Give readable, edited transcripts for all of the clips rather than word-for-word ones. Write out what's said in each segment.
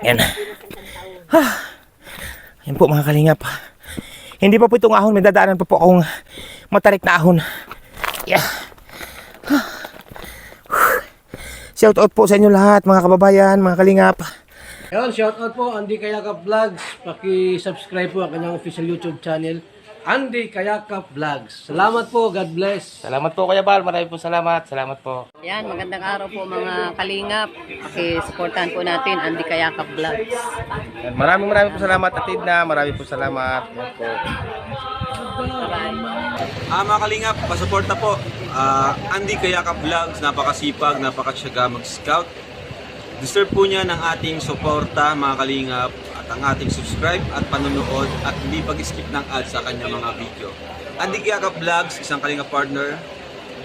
Yan. Yan po mga kalingap. Hindi pa po itong ahon, may dadaanan pa po akong matarik na ahon. Yeah. Shout out po sa inyo lahat mga kababayan, mga kalingap. Ayun, shout out po Andy Kayakap Vlogs. Paki-subscribe po ang kanyang official YouTube channel, Andy Kayakap Vlogs. Salamat po, God bless. Salamat po Kuya Bal, maraming po salamat. Salamat po. Yan, magandang araw po mga kalingap. Paki-supportahan po natin Andy Kayakap Vlogs. Yan, maraming po salamat Atid na, maraming po salamat. Yan po. Mga kalingap, pasuporta po. Andy Kayakap Vlogs, napakasipag, napakasyaga mag-scout. Deserve po niya ng ating suporta mga kalingap at ang ating subscribe at panonood at hindi pag-skip ng ads sa kanyang mga video. Andy Kayakap Vlogs, isang kalingap partner.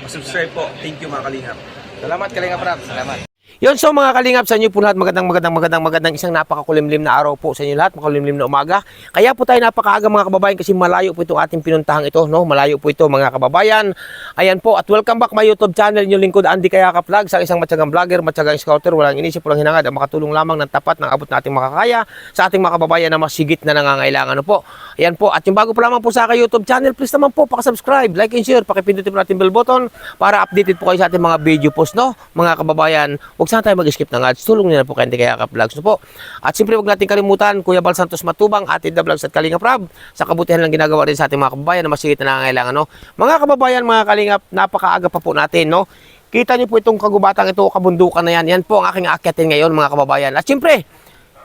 Subscribe po. Thank you mga kalingap. Salamat Kalingap Rap, salamat. Yun, so mga kalingap, sa inyo po lahat, magandang isang napakakulimlim na araw po sa inyo lahat, makakulimlim na umaga. Kaya po tayo napakaaga mga kababayan kasi malayo po itong ating pinuntahang ito, no? Malayo po ito mga kababayan. Ayan po, at welcome back my YouTube channel, yung lingkod Andy Kayakap Vlogs, ang isang matyagang vlogger, matyagang scouter, walang inisip, walang hinangad, ang makatulong lamang ng tapat ng abot nating makakaya sa ating mga kababayan na masigit na nangangailangan, no po. Ayan po, at yung bago po lamang po sa aking YouTube channel, please naman po paka-subscribe, like and share, pakipindutin po natin bell button para updated po kayo sa ating mga video post, no? Mga kababayan, huwag sana tayo mag-skip ng ads, tulong nila po kayo Andy Kayakap Vlogs, no po. At siyempre huwag natin kalimutan, Kuya Bal Santos Matubang, Atid the Vlogs at Kalingap Rab, sa kabutihan lang ginagawa rin sa ating mga kababayan na masigit na nangangailangan, no? Mga kababayan, mga kalingap, napakaaga pa po natin, no? Kita niyo po itong kagubatang ito, kabundukan na yan. Yan po ang aking aakyatin ngayon, mga kababayan. At siyempre,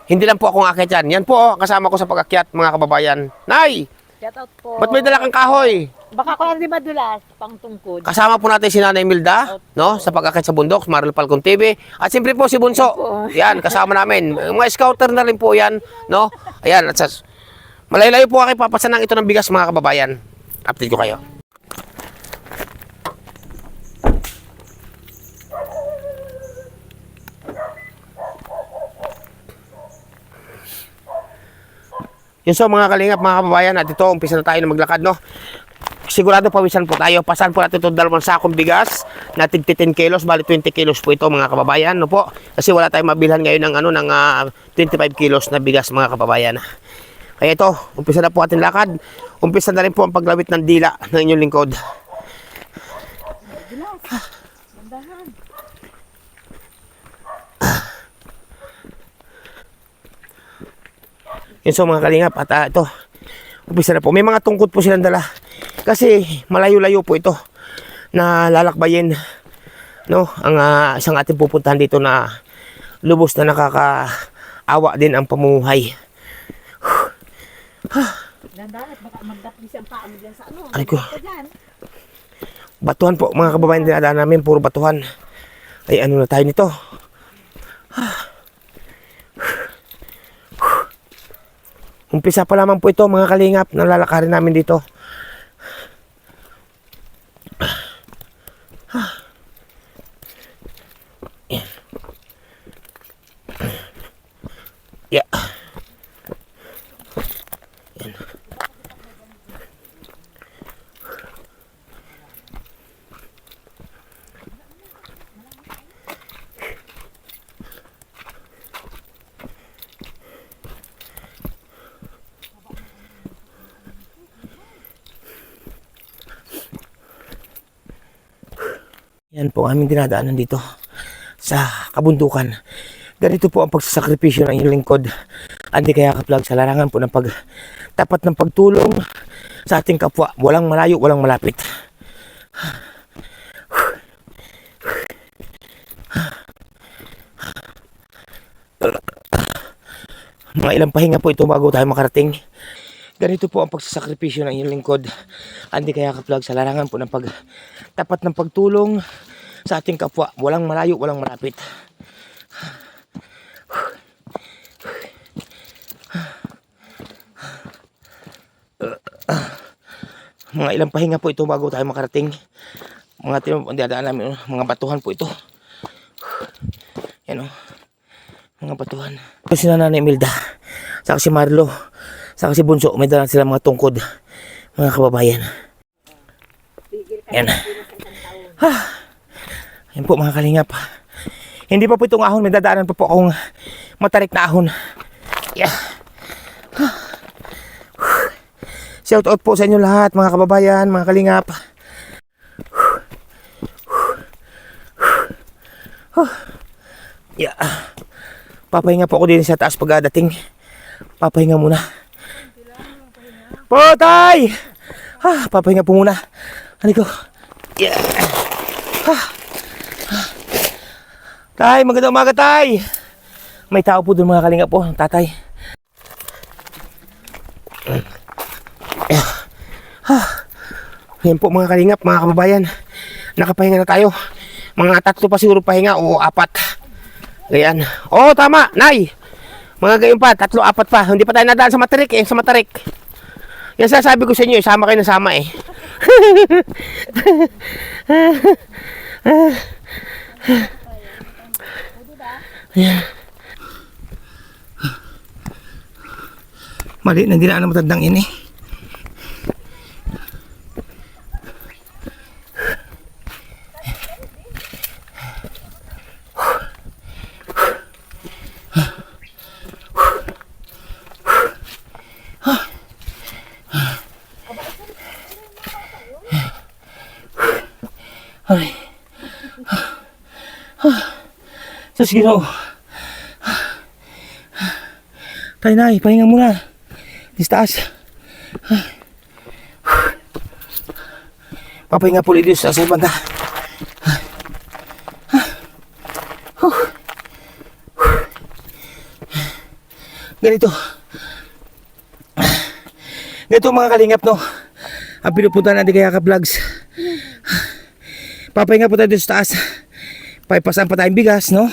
hindi lang po akong aakyat yan. Yan po, kasama ko sa pag-akyat, mga kababayan. Nay! Shout out po. Ba't may dala kang kahoy? Baka ko lang di madulas, pang tungkod. Kasama po natin si Nanay Milda, no? Sa pag-akyat sa bundok, Maril Falcon TV. At siyempre po si Bunso. Yan, kasama namin. Mga scouter na rin po yan, no? Ayan, at malayo-layo po aking papasanang ito ng bigas, mga kababayan. Update ko kayo. Yun, so mga kalingap, mga kababayan, at ito, umpisa na tayo na maglakad, no? Sigurado pawisan po tayo. Pasan po natin ito 2 sakong bigas na tig 10 kilos, bali 20 kilos po ito mga kababayan, no po? Kasi wala tayong mabilhan ngayon ng 25 kilos na bigas mga kababayan. Kaya ito, umpisa na po ating lakad. Umpisa na rin po ang paglawit ng dila ng inyong lingkod. Yun, so mga kalingap, at ito, umpisa na po. May mga tungkod po silang dala. Kasi malayo-layo po ito na lalakbayin, no? Ang isang ating pupuntahan dito na lubos na nakakaawa din ang pamumuhay. Dandarat, baka magdaplis ang paa mo dyan sa ano. Ay ko. Batuhan po mga kababayan, dinadaan namin, puro batuhan. Ay ano na tayo nito. Umpisa pa lamang po ito mga kalingap, nalalakarin namin dito. Yeah. Yan. Yan po aming dinadaanan dito sa kabundukan. Ganito po ang pagsasakripisyo ng inyong lingkod, Andy Kayakap Vlogs, sa larangan po ng tapat ng pagtulong sa ating kapwa. Walang malayo, walang malapit. Mga ilang pahinga po ito bago tayo makarating. Ganito po ang pagsasakripisyo ng inyong lingkod, Andy Kayakap Vlogs, sa larangan po ng tapat ng pagtulong sa ating kapwa. Walang malayo, walang malapit. Mga ilang pahinga po ito bago tayo makarating. Dadaan namin, mga batuhan po ito. Yan o, mga batuhan. Ito si Nanay Milda, saka si Marlo, saka si Bunso, may dalang sila mga tungkod, mga kababayan. Yan. Yan po mga kalingap. Hindi pa po itong ahon, may dadaanan pa po akong matarik na ahon. Yeah. Shout out po sa inyo lahat, mga kababayan, mga kalingap. Yeah. Papahinga po ako din sa taas pagdating. Papahinga muna. Potay! Papahinga po muna. Ano ko? Yeah. Tay, magandang umaga, tay. May tao po doon, mga kalingap po, tatay. Yan po, mga kalingap, mga kababayan. Nakapahinga na tayo. Mga 3 pa siguro pahinga o 4. Ayan. Oh, tama, nay. Mga gayon pa, 3, 4 pa. Hindi pa tayo nadaan sa Matarik eh, sa Matarik. Yan sasabi ko sa inyo, sama kayo na sama eh. Ayan. Mali na dinaan ng matandang ini. Ay. Sus, Ginoo. Tay, nay, pahinga muna. Di taas. Papahinga po ulit sa banda. Ganito. Ganito mga kalingap, no? Ang pinupunta na Andi Kayakap Vlogs. Papahinga po tayo dito sa taas. Paipasan pa tayong bigas, no?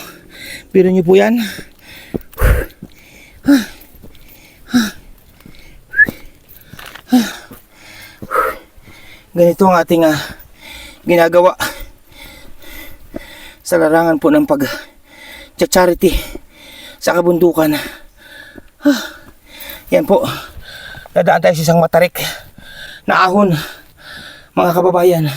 Pero nyo po yan. Ganito ang ating ginagawa sa larangan po ng pag-charity sa kabundukan. Yan po. Dadaan tayo sa isang matarik na ahon, mga kababayan.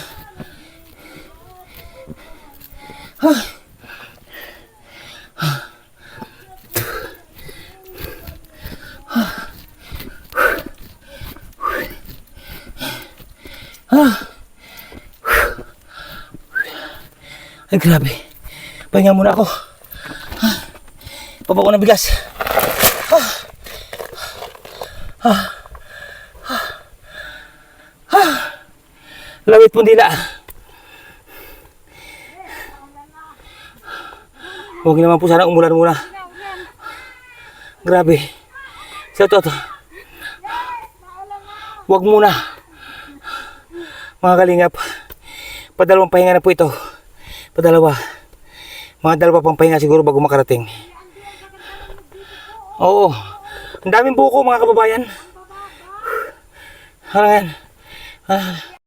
Ay, grabe. Pahinga muna ako. Pabako ng bigas. Lawit pong dila. Huwag naman po sana umulan muna. Grabe. Sa to. Huwag muna. Mga kalingap. Padalawang pahinga na po ito. Padalawa. Mga 2 pang pahinga siguro bago makarating. Oo. Ang daming buko, mga kababayan. Ayan.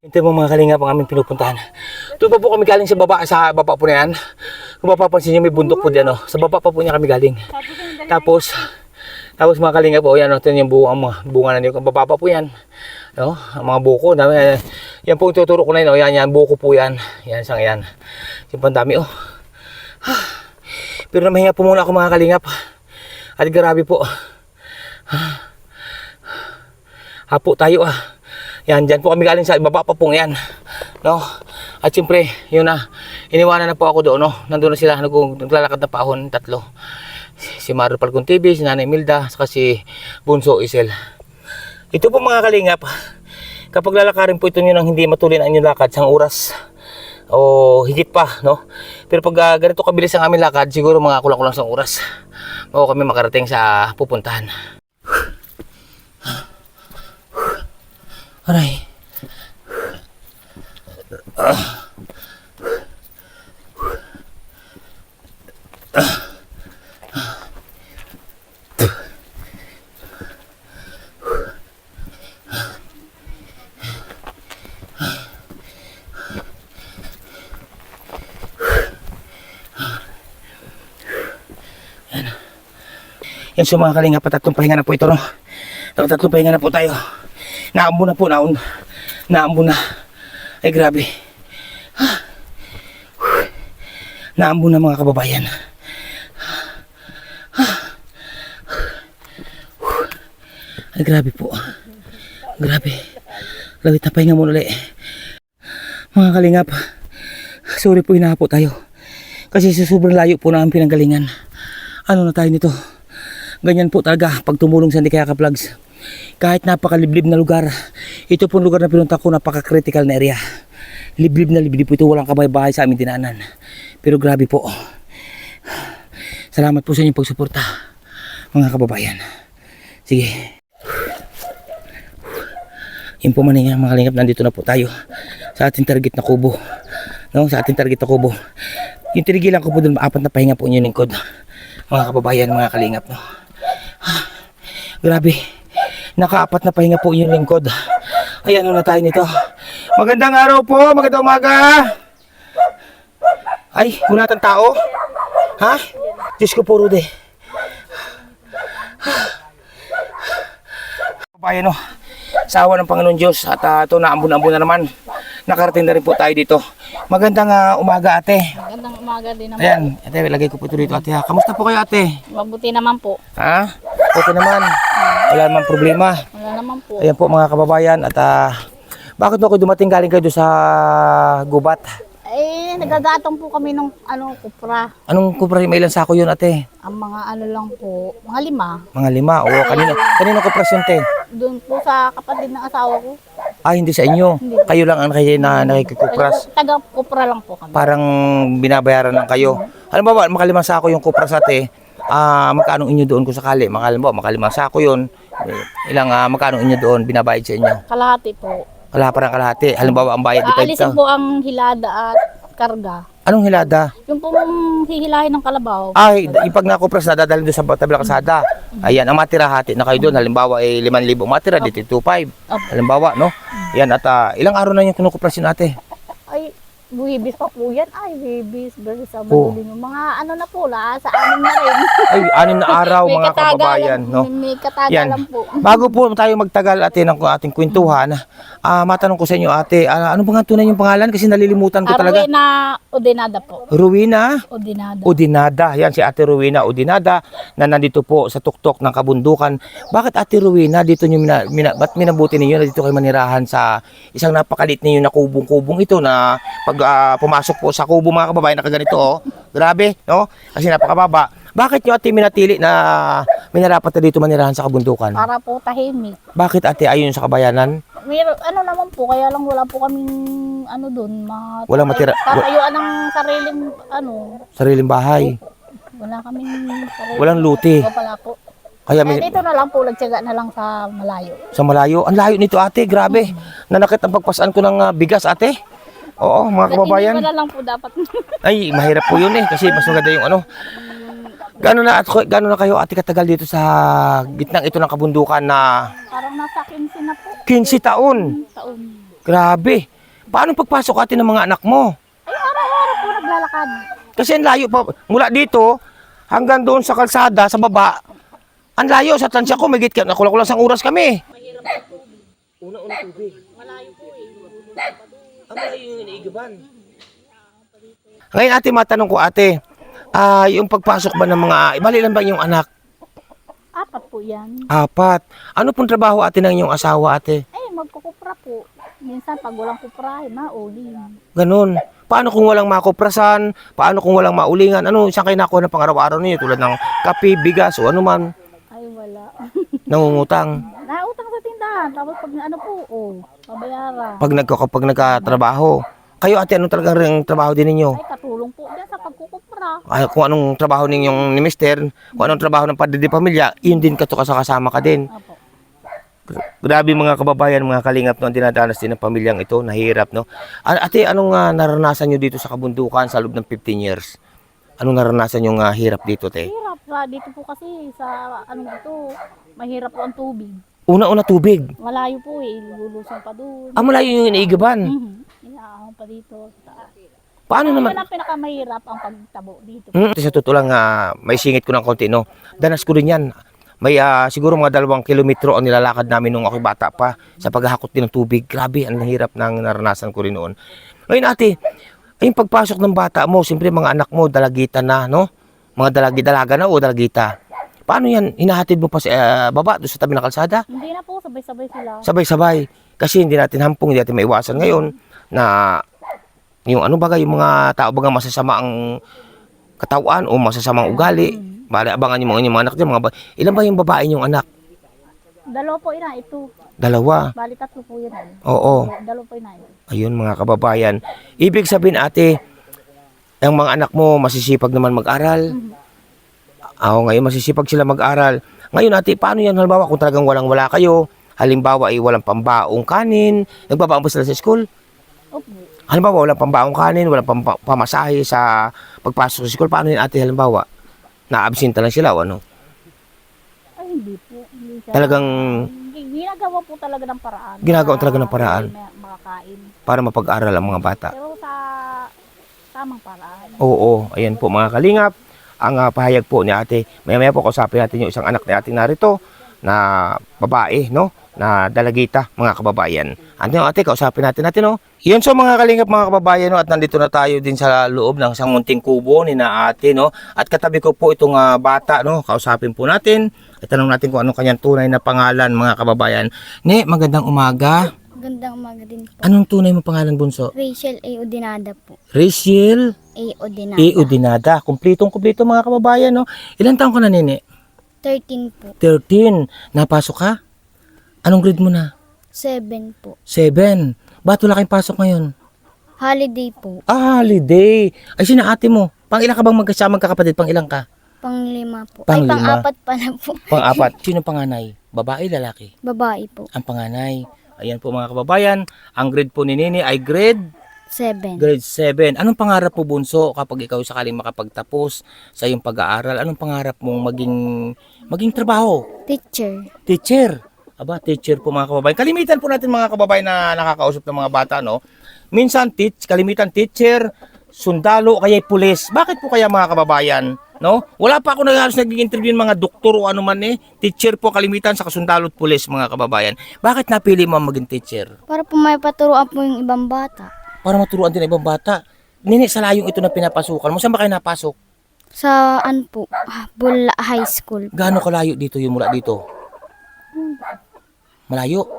Ito po mga kalingap ang aming pinupuntahan. Doon pa po kami galing sa baba po na yan. Kung mapapansin nyo may bundok po dyan. Sa baba pa po niya kami galing. Tapos mga kalingap po, yan, ito yung buo, ang mga bunga na niyo. Kung baba pa po yan. No? Ang mga buko. Dami, yan po yung tuturo ko na yun. Yan, buko po yan. Yan, isang yan. Yung pandami, oh. Pero namahinga po muna ako, mga kalingap. At grabe po. Hapo tayo, Yan, dyan po kami galing sa ibaba pa pong yan. No? At siyempre, yun na. Iniwanan na po ako doon, no? Nandun na sila, naglalakad na paahon, 3. Si Maro Palcon TV, si Nanay Milda, saka si Bunso Isel. Ito po mga kalingap. Kapag lalakarin po ito nyo nang hindi matuloy na inyong lakad, isang oras o higit pa, no? Pero pag ganito kabilis ang aming lakad, siguro mga kulang-kulang isang oras o kami makarating sa pupuntahan. Aray. Yan so mga kalingap, tatlong pahinga na po ito, no? Tatlong pahinga na po tayo. Naambo na po, naambo na. Ay grabe. Naambo na mga kababayan. Ay, grabe po. Grabe. Lawit na pahinga muna ulit. Mga kalingap, sorry po, hinahapo tayo. Kasi sa sobrang layo po na ang pinanggalingan. Ano na tayo nito? Ganyan po talaga pag tumulong sa Hindi Kayakap Vlogs. Kahit napakaliblib na lugar, ito po lugar na pinunta ko, napaka-critical na area. Liblib na liblib po ito, walang kabahay-bahay sa aming dinaanan. Pero grabe po. Salamat po sa inyong pagsuporta, mga kababayan. Sige. Yun po man mga kalingap, nandito na po tayo sa ating target na kubo. No, sa ating target na kubo. Yung tinigilan ko po doon, apat na pahinga po inyong lingkod. Mga kababayan, mga kalingap, no. Grabe. Nakaapat na pahinga po inyong lingkod. Ayan, ano na tayo nito. Magandang araw po, magandang umaga. Ay, wala tang tao. Ha? Diyos ko po, Rude. Kababayan, no. Sa awa ng Panginoon Diyos at ito naambun-ambun na naman. Nakarating na rin po tayo dito. Magandang umaga, ate. Magandang umaga din naman. Ayan, ate, ilagay ko po ito dito, ate. Ha? Kamusta po kayo, ate? Mabuti naman po. Ha? Okay naman. Wala naman problema. Wala naman po. Ayan po mga kababayan. At bakit mo kayo dumating galing kayo doon sa gubat? Eh, nagagatong po kami ng kupra. Anong kupra? May ilan sako yun, ate? Ang mga lang po, mga 5. Mga 5. Oo, kanino kuprasyon, te? Doon po sa kapatid ng asawa ko. Hindi sa inyo. Hindi. Kayo lang ang kayo na nakikikupras. Taga-kupra lang po kami. Parang binabayaran lang kayo. Alam ba, makalimang sako yung kupras, ate? Magkano inyo doon kung sakali? Makalimang sako yun. Magkano inyo doon binabayad sa inyo? Kalahati po. Parang kalahati. Halimbawa, ang bayad Aalisin po ang hilada at karga. Anong hilada? Yung pong hihilahin ng kalabaw. Yung pag nakupras na dadalhin doon sa tabi ng kalsada. Ayan, ang matira hati na kayo doon. Halimbawa, 5,000 matira, dito 2,500. Halimbawa, no? Yan, at ilang araw na yung kinukupras yun, ate? Ay, buhibis pa po yan. Ay, buhibis versus sa madulin. Mga na po, sa amin na rin. Ay, 6 na araw, May mga katagalan, kababayan, no? May katagalan po. Bago po tayo magtagal, ate, ng ating kwentuhan, matanong ko sa inyo, ate, ano ba nga tunay yung pangalan? Kasi nalilimutan ko talaga. Rowena Odinada po. Rowena Odinada. Udinada. Yan si Ate Rowena Udinada na nandito po sa tuktok ng kabundukan. Bakit Ate Rowena dito niyo ba't minabuti niyo na dito kayo manirahan sa isang napakalit niyo na kubong-kubong ito na pag pumasok po sa kubo, mga kababayan, nakaganito, oh. Grabe, no? Kasi napakababa. Bakit niyo, ate, minatili na minarapat na dito manirahan sa kabundukan? Para po tahimik. Bakit, ate, ayon sa kabayanan? Naman po, kaya lang wala po kaming doon. Walang matira. Tatayuan ng sariling Sariling bahay. Wala kaming sariling. Walang luti. Wala po. Kaya Dito na lang po, nagtyaga na lang sa malayo. sa malayo. Ang layo nito, ate, grabe. Nanakit ang pagpasaan ko ng bigas, ate. Oo, mga kababayan. Hindi ko na lang po dapat. Ay, mahirap po yun kasi mas maganda yung Gano'n na kayo, ate, katagal dito sa gitnang ito ng kabundukan na Parang nasa 15 na po. 15 taon? Taon. Grabe. Paano pagpasok, ate, ng mga anak mo? Ay, araw-araw po naglalakad. Kasi ang layo pa, mula dito hanggang doon sa kalsada, sa baba. Ang layo, sa tansya ko, may git ka, nakulang sang oras kami. Una-una tubig. Malayo po eh. Ang malayo yung iniigaban. Ngayon, ate, matanong ko, ate, yung pagpasok ba ng mga, balilan ba yung anak? 4 po yan. 4. Ano pong trabaho, ate, ng inyong asawa, ate? Magkukupra po. Minsan pag walang kupra, mauli. Ganun. Paano kung walang makuprasan? Paano kung walang maulingan? Ano, saan kayo nakuha ng pang-araw-araw ninyo? Tulad ng kape, bigas, o ano man. Ay, wala. Nangungutang. Nautang sa tindahan. Tapos pag pabayaran. Pag nagkatrabaho. Kayo, ate, anong talagang ring trabaho din ninyo? Ay, katulong po dyan sa pagkukupra. Kung anong trabaho ninyong ni mister, kung anong trabaho ng padre de pamilya, yun din kasama ka din. Apo. Grabe, mga kababayan, mga kalingap, no, ang dinadanas din ng pamilyang ito, nahirap, no? Ate, anong naranasan nyo dito sa kabundukan sa loob ng 15 years? Anong naranasan yung hirap dito, te? Hirap. Dito po kasi sa dito, mahirap po ang tubig. Una-una, tubig. Malayo po eh. Lulusan pa doon. Malayo yung iniigaban. Inaahon pa dito. Paano naman? Yan ang pinakamahirap ang pagtabo dito. Sa totoo lang, may singit ko ng konti, no? Danas ko rin yan. May siguro mga 2 kilometro ang nilalakad namin nung ako'y bata pa sa paghahakot din ng tubig. Grabe, ang hirap ng naranasan ko rin noon. Ngayon, ate, yung pagpasok ng bata mo, siyempre mga anak mo, dalagitan na, no? Mga dalaga na o dalagita. Paano yan? Hinahatid mo pa sa baba, doon sa tabi ng kalsada? Hindi na po, sabay-sabay sila. Sabay-sabay. Kasi hindi natin hampong, hindi natin maiwasan ngayon na yung ano bagay, yung mga tao bagang masasama ang katawan o masasamang ugali. Bali, abangan yung mga anak niya. Ilan ba yung babae yung anak? Dalawa po ina, ito. Dalawa. Bali, tatlo po yun. Oo. Dalawa po ina. Ayun mga kababayan. Ibig sabihin ate, ang mga anak mo masisipag naman mag-aral. Ngayon masisipag sila mag-aral. Ngayon ate, paano yan? Halimbawa kung talagang walang-wala kayo, halimbawa ay walang pambaong kanin, nagbabaong ba sila sa school? Opo. Halimbawa walang pambaong kanin, walang pamasahe sa pagpasok sa school, paano yan ate halimbawa? Na-absenta lang sila o ano? Ay, hindi po. Hindi siya. Talagang Ginagawa po talaga ng paraan. Ginagawa talaga ng paraan. Makakain. para mapag-aral ang mga bata. Pero sa tamang paraan. Oo, ayan po mga kalingap. Ang pahayag po ni ate, maya-maya po kausapin natin yung isang anak ni ate narito na babae, no? Na dalagita, mga kababayan. Ano ate, kausapin natin, no? Yun so mga kalingap, mga kababayan, no? At nandito na tayo din sa loob ng isang munting kubo ni na ate, no? At katabi ko po itong bata, no? Kausapin po natin. Itanong natin kung anong kanyang tunay na pangalan, mga kababayan. Ne, magandang umaga. Magandang umaga din po. Anong tunay mo pangalan, bunso? Rachel A. Udinada po. Rachel A. Udinada. E. Udinada. Kumplitong-kumplito mga kababayan, no? Ilan taong ka na, nene? 13 po. 13. Napasok ka? Anong grade mo na? 7 po. 7. Ba't wala kayong pasok ngayon? Holiday po. Holiday. Ay, sina ate mo? Pang ilang ka bang magkakapatid? Pang ilang ka? Pang-5 po. Pang-5. Ay, pang-4 pala po. Pang-4. Sino panganay? Babae, lalaki? Babae po. Ang panganay. Ayan po mga kababayan. Ang grade po ni Nini ay grade 7. 7. Anong pangarap mo, bunso, kapag ikaw sakaling makapagtapos sa iyong pag-aaral? Anong pangarap mong maging trabaho? Teacher. Teacher. Aba, teacher po mga kababayan. Kalimitan po natin mga kababayan na nakakausap ng mga bata, no? Minsan, kalimitan teacher, sundalo, kaya pulis. Bakit po kaya mga kababayan? No? Wala pa ako nag-interview ng mga doktor o ano man eh. Teacher po kalimitan sa sundalo at pulis mga kababayan. Bakit napili mo maging teacher? Para po may paturuan po yung ibang bata. Para maturuan din ang ibang bata. Nini, sa layong ito na pinapasukan mo, saan ba kayo napasok? Sa po? Bula High School. Gaano kalayo dito yung mula dito? Malayo.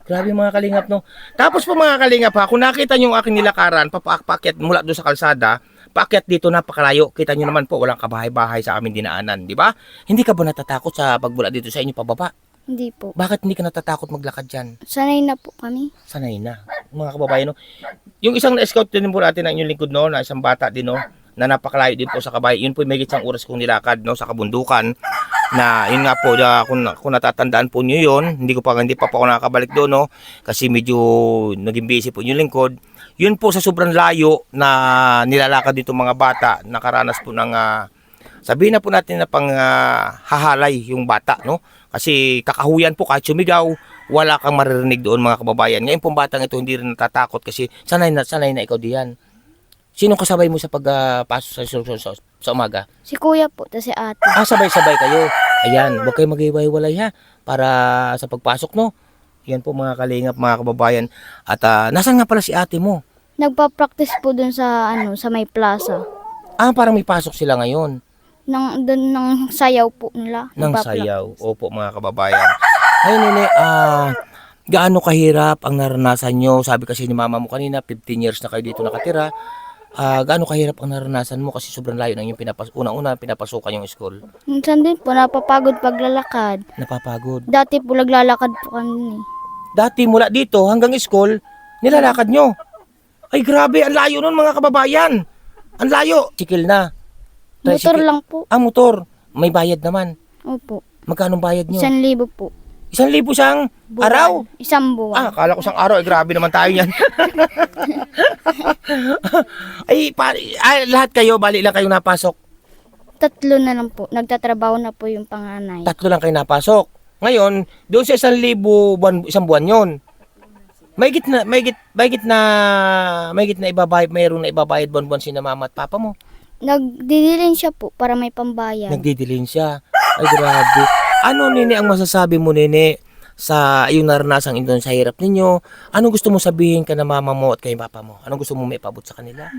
Grabe mga kalingap, no? Tapos po mga kalingap ha, kung nakita nyo yung aking nilakaran, papaakyat mula doon sa kalsada, paakyat dito napakalayo. Kita nyo naman po, walang kabahay-bahay sa aming dinaanan, di ba? Hindi ka ba natatakot sa pagbula dito sa inyo pababa? Hindi po. Bakit hindi ka natatakot maglakad dyan? Sanay na po kami. Sanay na. Mga kababayan, no? Yung isang na-scout din po natin na inyong lingkod, no? Na isang bata din, no? Na napakalayo din po sa kabay. Yun po may isang oras kong nilakad, no? Sa kabundukan. Na yun nga po, kung natatandaan po nyo yun, hindi pa po ako nakakabalik doon, no? Kasi medyo naging busy po yung lingkod. Yun po sa sobrang layo na nilalakad dito mga bata, nakaranas po ng, sabihin na po natin na pang hahalay yung bata, no? Kasi kakahuyan po, kahit sumigaw, wala kang maririnig doon mga kababayan. Ngayon pong batang ito hindi rin natatakot kasi sanay na ikaw diyan. Sino kasabay mo sa pagpasok sa umaga? Si kuya po, tapos si ate. Sabay-sabay kayo. Ayan, huwag kayo mag-iwalay ha, para sa pagpasok, no? Yan po mga kalingap, mga kababayan. At nasaan nga pala si ate mo? Nagpa-practice po dun sa, sa may plaza. Parang may pasok sila ngayon. Dun ng sayaw po nila. Ng Nagpa-practice. sayaw. Opo mga kababayan. Ay nene, gaano kahirap ang naranasan nyo? Sabi kasi ni mama mo kanina, 15 years na kayo dito nakatira. Gaano kahirap ang naranasan mo kasi sobrang layo ng yung unang-una pinapasukan yung school? Minsan din po, napapagod paglalakad. Napapagod. Dati po naglalakad po kami. Dati mula dito hanggang school, nilalakad nyo. Ay grabe, ang layo nun mga kababayan. Ang layo. Sikil na. Motor lang po. Motor. May bayad naman. Opo. Magkano bayad nyo? 1,000 po. 1,000 siyang Buwan. araw? Isang buwan. Akala ko isang araw. Ay grabe naman tayo yan. Lahat kayo, bali lang kayong napasok. 3 na lang po. Nagtatrabaho na po yung panganay. 3 lang kayo napasok. Ngayon, doon sa 1,000 isang buwan yon. Mayroon na ibabayad buwan-buwan si mama at papa mo. Nagdidilin siya po para may pambayad. Nagdidilin siya. Ay grabe. Ano nene ang masasabi mo nene sa iyong naranasang ito sa hirap ninyo? Anong gusto mo sabihin ka na mama mo at kay papa mo? Anong gusto mo maipabot sa kanila?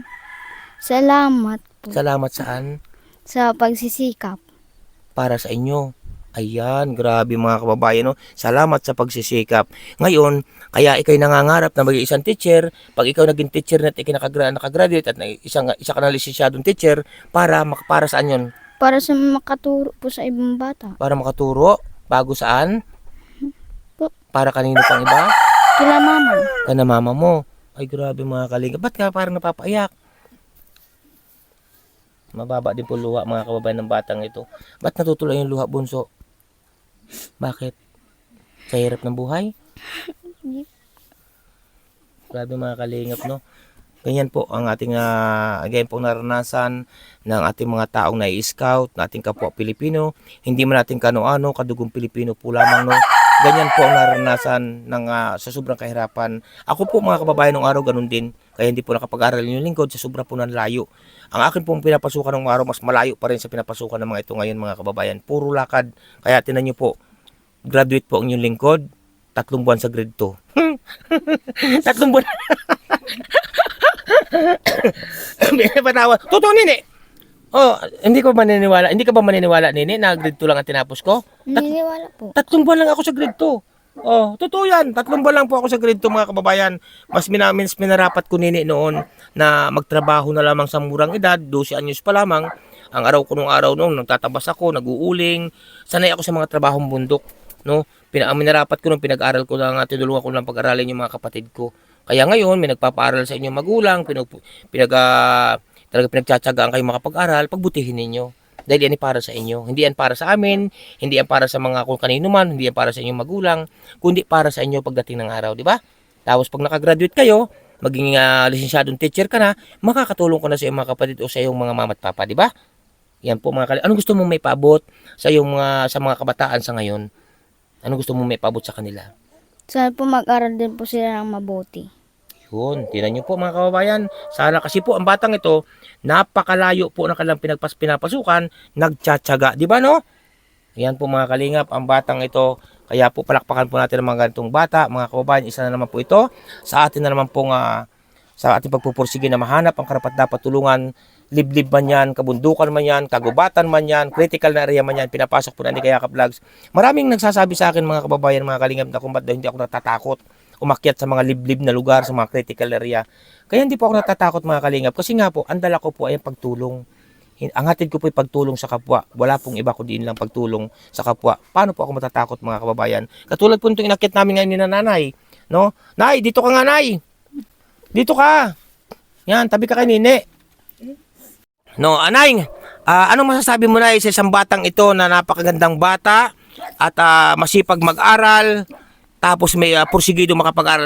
Salamat po Salamat saan? sa pagsisikap. para sa inyo. Ayan, grabe mga kababayan, no? Salamat sa pagsisikap. Ngayon, kaya ikaw'y nangangarap na maging isang teacher. Pag ikaw naging teacher na nakagraduate at isa ka na lisensyadong teacher, para saan yun? Para sa makaturo po sa ibang bata. Para makaturo? Bago saan? Po. Para kanino pang iba? Kila mama. Kana mama mo. Ay, grabe mga kalinga. Ba't ka parang napapaiyak? Mababa din po luha mga kababayan ng batang ito. Ba't natutuloy yung luha, bunso? Bakit? Sa hirap ng buhay? Grabe mga kalingap, no? Ganyan po ang ating ganyan po naranasan ng ating mga taong nai-scout, nating kapwa Pilipino. Hindi man natin kano-ano, kadugong Pilipino po lamang, no? Ganyan po ang naranasan ng, sa sobrang kahirapan. Ako po mga kababayan ng araw, ganun din. Kaya hindi po nakapag-aral yung lingkod sa sobra po ng layo. Ang akin pong pinapasukan ng araw, mas malayo pa rin sa pinapasukan ng mga ito ngayon mga kababayan. Puro lakad. Kaya tinan nyo po, graduate po ang inyong lingkod, 3 buwan sa grade 2. 3 buwan. Patawa. Totoo nini. Oh, hindi ka ba maniniwala nini na grade 2 lang ang tinapos ko? Naniniwala po. 3 buwan lang ako sa grade 2. Oh, totoo yan. 3 buwan lang po ako sa grade 2 mga kababayan. Mas minarapat ko nini noon na magtrabaho na lamang sa murang edad, 12 anyos pa lamang. Ang araw ko nung araw nung nagtatabas ako, nag-uuling. Sanay ako sa mga trabahong bundok, no? Minarapat ko nung pinag-aral ko lang, tinulungan ko lang pag-aralin yung mga kapatid ko. Kaya ngayon, may nagpapaaral sa inyong magulang, talaga pinagtsatsagaan kayo makapag-aral, pagbutihin ninyo. Dahil yan ay para sa inyo. Hindi yan para sa amin, hindi yan para sa mga kung kanino man, hindi yan para sa inyong magulang, kundi para sa inyo pagdating ng araw, di ba? Tapos pag nakagraduate kayo, maging lisensyadong teacher ka na, makakatulong ko na sa iyong mga kapatid o sa iyong mga mama at papa, di ba? Yan po mga kalingap. Anong gusto mong may paabot sa mga kabataan sa ngayon? Anong gusto mong may paabot sa kanila? Sana po mag-aral din po sila ng mabuti. Yun, tinan nyo po mga kababayan. Sana kasi po ang batang ito, napakalayo po na kanilang pinapasukan, nagtsatsaga. Di ba no? Yan po mga kalingap, ang batang ito. Kaya po palakpakan po natin ang mga ganitong bata. Mga kababayan, isa na naman po ito. Sa atin na naman pong sa ating pagpupursige na mahanap ang karapat-dapat tulungan. Liblib man yan, kabundukan man yan, kagubatan man yan, critical na area man yan, pinapasok po na Andy Kayakap Vlogs. Maraming nagsasabi sa akin mga kababayan, mga kalingap, na kung ba't daw hindi ako natatakot umakyat sa mga liblib na lugar, sa mga critical area. Kaya hindi po ako natatakot mga kalingap, kasi nga po, ang dala ko po ay ang pagtulong. Ang hatid ko po ay pagtulong sa kapwa. Wala pong iba kundi lang pagtulong sa kapwa. Paano po ako matatakot mga kababayan? Katulad po itong inakyat namin ngayon ni nanay. No? Nay, dito ka nga, Nay. Dito ka. Yan, tabi ka kay Nini. No, Anay, anong masasabi mo na sa isang batang ito na napakagandang bata at masipag mag-aral, tapos may porsigido makapag-aral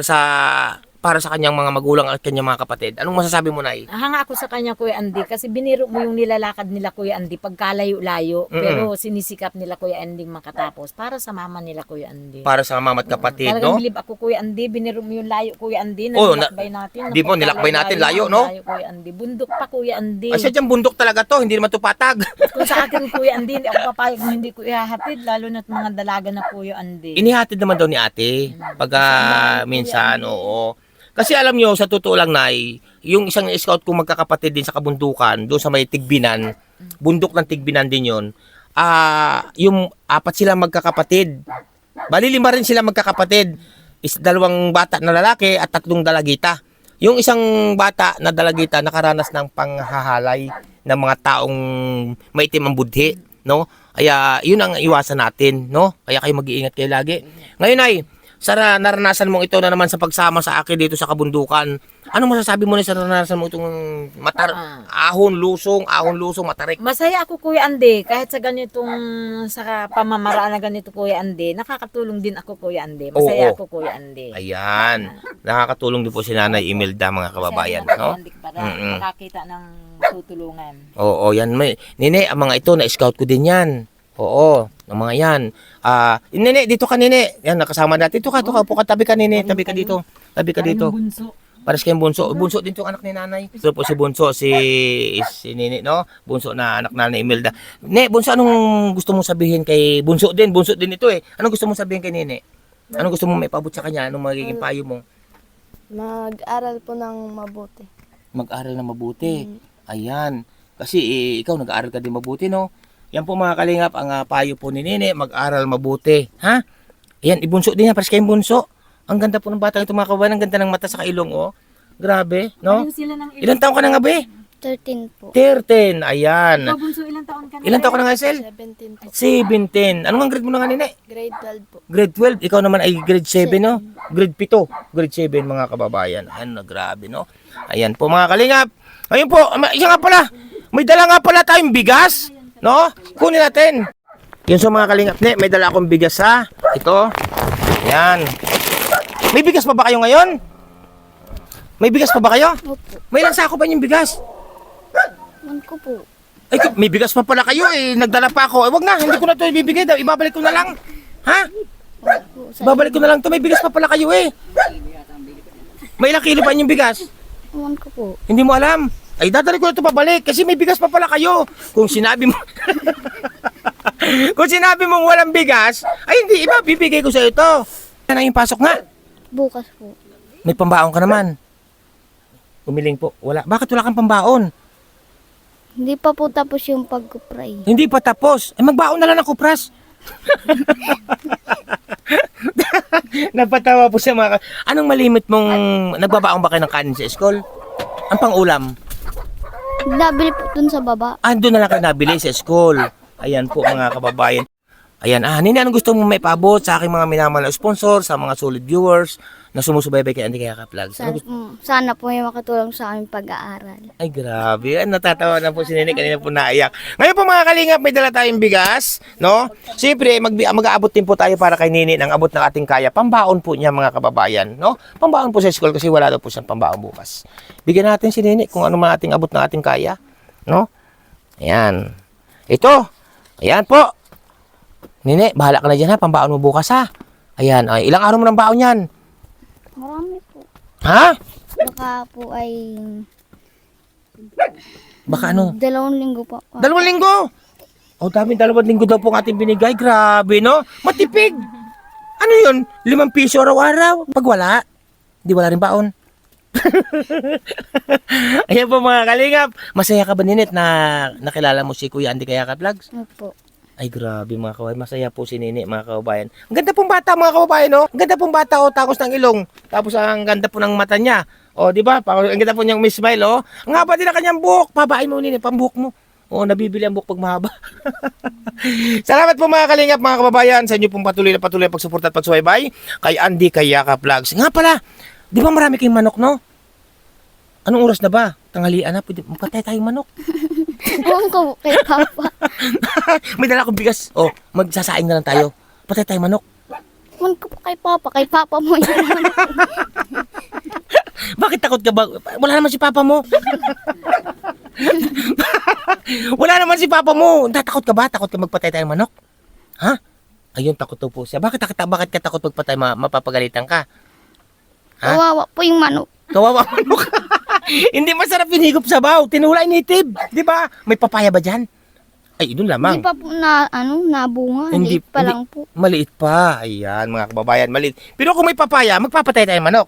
para sa kanyang mga magulang at kanyang mga kapatid? Anong masasabi mo, Nay? Hanga ako sa kanya, Kuya Andy, kasi biniro mo yung nilalakad nila, Kuya Andy, pagkalayo-layo, pero sinisikap nila, Kuya Andy, makatapos para sa mama nila, Kuya Andy. Para sa mama at kapatid, Talagang no? bilib ako, Kuya Andy, biniro mo yung layo, Kuya Andy, na Oh, nilakbay natin. di mo, nilakbay natin, layo, no? Layo, Kuya Andy. Bundok pa, Kuya Andy. Ay, sadyang bundok talaga to, hindi naman to patag. Kung sa akin, Kuya Andy, hindi ako papayag mo, hindi ko ihahatid, lalo na't mga dalaga na, Kuya Andy. Inihatid naman daw ni ate, pag minsan, oo. Kasi alam nyo, sa totoo lang, Nay, yung isang scout kong magkakapatid din sa kabundukan, doon sa may Tigbinan, bundok ng Tigbinan din yun, yung 4 sila magkakapatid. Bali 5 rin sila magkakapatid. 2 bata na lalaki at 3 dalagita. Yung isang bata na dalagita nakaranas ng panghahalay ng mga taong maitim ang budhi, no? Kaya yun ang iwasan natin, no? Kaya kayo mag-iingat kayo lagi. Ngayon ay sa naranasan mo ito na naman sa pagsama sa akin dito sa kabundukan. Anong masasabi mo na sa naranasan mo itong ahon, lusong, matarik? Masaya ako, Kuya Andy, kahit sa ganitong sa pamamaraan na ganito, Kuya Andy, nakakatulong din ako, Kuya Andy. Masaya Oo. ako, Kuya Andy. Ayan. Nakakatulong din po si Nanay Imelda, mga kababayan, Masaya no? ako, Kuya Andy, para makakita ng tutulungan. Oo, yan. Nene, ang mga ito, na-scout ko din yan. Oo, ang mga yan. Nene, dito ka, Nene. Yan, nakasama natin. Dito ka, upo ka, tabi ka, Nene. Tabi ka dito. Bunso. Pares kayong bunso. Bunso din itong anak ni Nanay. Ito po si Bunso, si Nene, no? Bunso na anak na ni Imelda. Ne, Bunso, anong gusto mong sabihin kay Bunso din? Bunso din ito eh. Anong gusto mong sabihin kay Nene? Anong gusto mong maipabot sa kanya? Anong magiging payo mo? Mag-aral po ng mabuti. Mag-aral na mabuti. Ayan. Kasi ikaw nag-aaral ka din mabuti, no? Yan po mga kalingap, ang payo po ni Nene, mag-aral mabuti. Ha? Ayan, ibunso din yan, pares kayong bunso. Ang ganda po ng batang ito mga kababayan, ang ganda ng mata sa ilong, oh. Grabe, no? Ilang taon ka na nga, be? 13 po. 13, ayan. Bunso, ilang taon ka na? Ilang taon ka na nga, Sel? 17 po. 17. Anong ang grade mo na nga, Nene? Grade 12 po. Grade 12. Ikaw naman ay grade 7, no? Grade 7. Grade 7, mga kababayan. Ano, grabe, no? Ayan po, mga kalingap. Ayun po, isa nga pala. May dala nga pala tayong bigas, no? Kunin natin. Yun sa mga kalingap, ne, may dala akong bigas, ha? Ito. Ayan. May bigas pa ba kayo ngayon? May bigas pa ba kayo? Opo. May ilang sako ba yung bigas? Man ko po. Ay, may bigas pa pala kayo eh. Nagdala pa ako. Eh, wag na, hindi ko na ito ibibigay daw. Ibabalik ko na lang. Ha? Opo. Ibabalik ko na lang to. May bigas pa pala kayo eh. May ilang kilo pa yung bigas? Man ko po. Hindi mo alam. Ay, dadali ko na ito pabalik kasi may bigas pa pala kayo. Kung sinabi mo... Kung sinabi mong walang bigas, ay hindi, iba, bibigay ko sa ito. Ano yung pasok nga? Bukas po. May pambaon ka naman. Umiling po. Wala. Bakit wala kang pambaon? Hindi pa po tapos yung pag-pray. Hindi pa tapos. Ay, magbaon na lang ng kupras. Napatawa po siya mga... Anong malimit mong... Nagbabaon ba kayo ng kanin sa school? Ang pang-ulam? Nabili po dun sa baba. Doon na lang kayo nabili sa school. Ayan po mga kababayan. Ayan, Nini, anong gusto mong may paabot sa aking mga minamahal na sponsor, sa mga solid viewers na sumusubaybay kay Andy Kayakap Vlogs? Sana po may makatulong sa aming pag-aaral. Ay, grabe. Natatawa na po si Nene. Kanina po naiyak. Ngayon po mga kalingap, may dala tayong bigas, no? Siyempre, mag-aabot din po tayo para kay Nene ng abot ng ating kaya. Pambaon po niya mga kababayan, no? Pambaon po sa school kasi wala daw po siyang pambaon bukas. Bigyan natin si Nene kung ano man ating abot ng ating kaya, no? Ayan. Ito. Ayan po. Nene, bahala ka na dyan ha. Pambaon mo bukas ha. Ayan. Ay, ilang araw mo ng baon yan? Marami po. Ha? Baka po ay Baka ano? 2 linggo pa. 2 linggo? Oh, dami, 2 linggo daw po ang ating binigay. Grabe, no? Matipid. Ano yun? 5 piso araw-araw. Pag wala, di wala rin baon. Ayan po mga kalingap. Masaya ka ba, Ninit, na nakilala mo si Kuya Andy Kayakap Vlogs? Opo. Ay, grabe mga kababayan. Masaya po si Nini, mga kababayan. Ang ganda pong bata, mga kababayan, no? Ang ganda pong bata, oh, takos ng ilong. Tapos ang ganda po ng mata niya. Oh, di ba? Ang ganda po niyang may smile, oh. Ang haba din ang kanyang buhok. Pabain mo, Nini, pambuhok mo. Oh, nabibili ang buhok pag mahaba. Salamat po mga kalingap, mga kababayan, sa inyo pong patuloy na pagsuporta at pagsubaybay kay Andy Kayakap Vlogs. Nga pala, di ba marami kayong manok, no? Anong oras na ba? Tanghalian na, pwede magpatay tayong manok. Ewan ko kay Papa. May dala akong bigas. Oh, magsasaing na lang tayo. Patay tayong manok. Ewan ko po kay Papa. Kay Papa mo yun. Bakit takot ka ba? Wala naman si Papa mo. Wala naman si Papa mo. Tatakot ka ba? Takot ka magpatay tayong manok? Ha? Ayun, takot daw po siya. Bakit ka takot magpatay? Mapapagalitan ka? Ha? Kawawa po yung manok. Kawawa manok. Hindi masarap hinigop sa baw. Tinulay native. Di ba? May papaya ba dyan? Ay, doon lamang. Hindi pa po nabunga. Hindi pa lang po. Maliit pa. Ayan, mga kababayan, maliit. Pero kung may papaya, magpapatay tayo ng manok.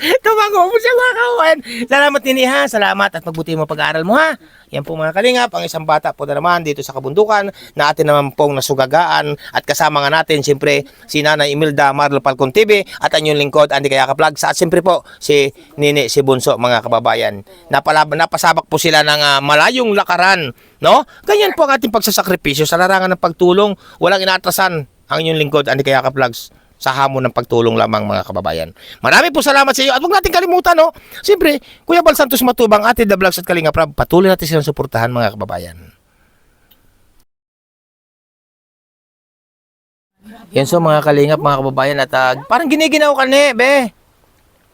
Tumango mo siya mga kawan. Salamat Nini ha. Salamat at magbuti mo pag-aaral mo ha. Yan po mga kalingap. Ang isang bata po na naman dito sa kabundukan na atin naman pong nasugagaan. At kasama nga natin siyempre si Nanay Imelda Marlo Falcon TV at ang inyong lingkod Andy Kayakap Vlogs. At siyempre po si Nini, si Bunso mga kababayan. Napasabak po sila ng malayong lakaran. No? Ganyan po ang ating pagsasakripisyo sa larangan ng pagtulong. Walang inaatrasan ang inyong lingkod Andy Kayakap Vlogs sa hamon ng pagtulong lamang mga kababayan. Marami po salamat sa iyo at huwag natin kalimutan, no? Siyempre, Kuya Bal Santos Matubang, Ate The Vlogs at Kalinga Prab, patuloy natin silang suportahan mga kababayan. Yan so mga kalingap, mga kababayan at parang giniginaw ka ni, be.